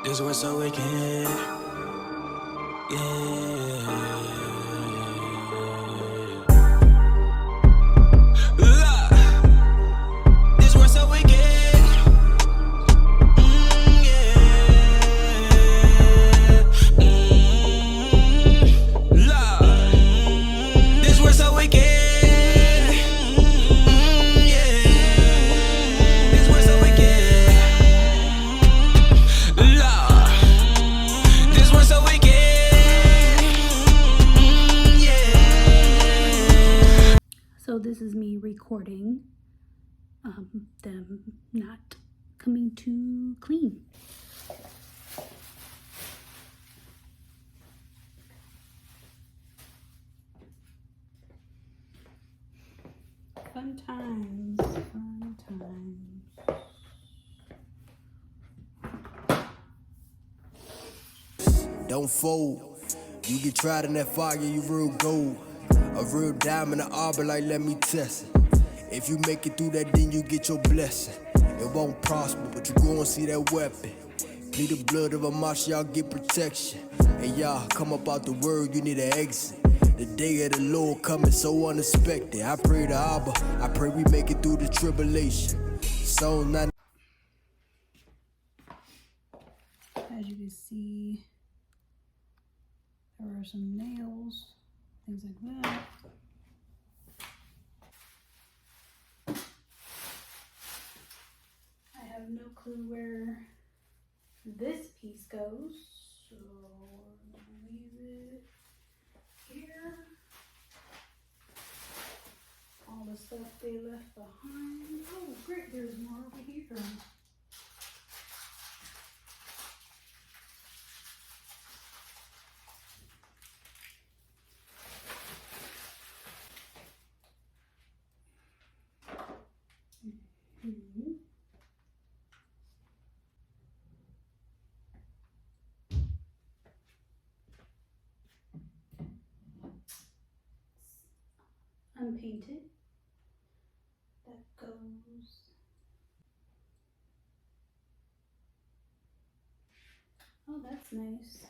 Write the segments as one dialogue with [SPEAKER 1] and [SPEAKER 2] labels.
[SPEAKER 1] This was so wicked. Yeah. Look, this was so wicked. Yeah. Look, this was so wicked. Yeah. This was so wicked. Look, this was so wicked. Yeah.
[SPEAKER 2] So this is me recording them not coming too clean. Fun times, fun times.
[SPEAKER 3] Don't fold. You get tried in that fire, you real gold. A real diamond, an arbor, like let me test it. If you make it through that, then you get your blessing. It won't prosper, but you gon' see that weapon. Plead the blood of a marsh, y'all get protection. And y'all come up out the word, you need an exit. The day of the Lord coming so unexpected. I pray to Abba, I pray we make it through the tribulation. Psalm 9.
[SPEAKER 2] As you can see, there are some nails, things like that. I have no clue where this piece goes, so I'm gonna leave it here. All the stuff they left behind. Oh, great, there's more over here. Unpainted. That goes. Oh, that's nice.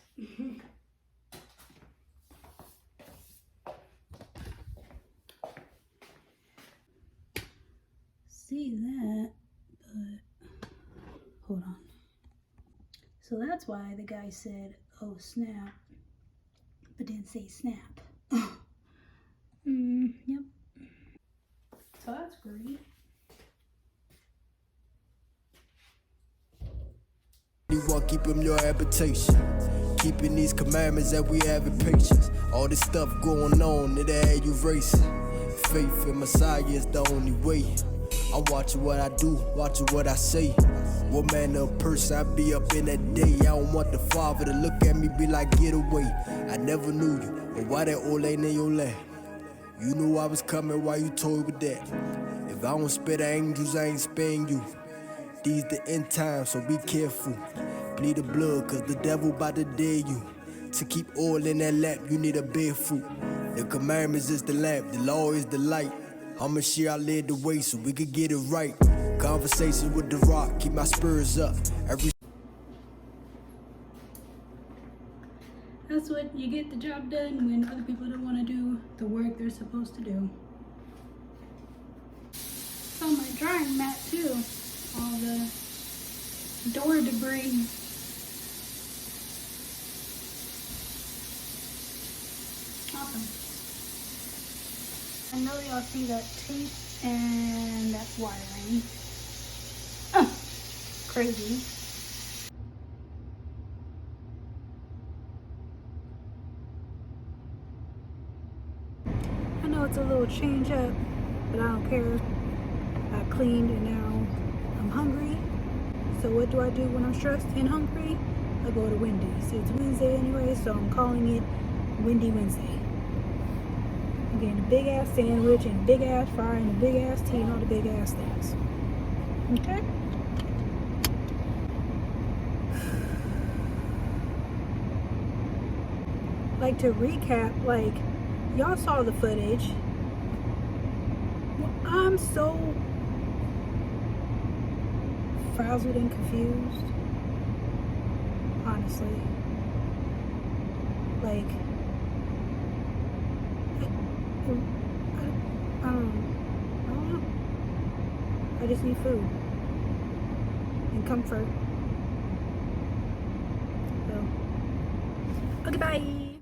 [SPEAKER 2] See that, but hold on. So that's why the guy said, "Oh snap," but didn't say snap. Yep. So that's great.
[SPEAKER 3] You want keep him your habitation. Keeping these commandments that we have in patience. All this stuff going on, it had you racing. Faith in Messiah is the only way. I'm watching what I do, watching what I say. What manner of person I be up in that day. I don't want the Father to look at me be like, get away. I never knew you, but why that old ain't in your lap? You knew I was coming, why you told me that? If I don't spare the angels, I ain't sparing you. These the end times, so be careful. Bleed the blood, cause the devil about to dare you. To keep oil in that lap, you need a bare fruit. The commandments is the lamp, the law is the light. I'ma share I led the way so we could get it right. Conversations with the rock, keep my spurs up.
[SPEAKER 2] That's what you get the job done when other people don't want to do the work they're supposed to do. It's on my drying mat too. All the door debris. Awesome. I know y'all see that tape and that wiring. Crazy. I know it's a little change up, but I don't care. I cleaned and now I'm hungry. So what do I do when I'm stressed and hungry? I go to Wendy's. It's Wednesday anyway, so I'm calling it Wendy Wednesday. I'm getting a big ass sandwich and a big ass fry and a big ass tea and all the big ass things. Okay? Like, to recap, like, y'all saw the footage. Well, I'm so frazzled and confused. honestly. Like, I don't know. I just need food and comfort. So, okay, bye.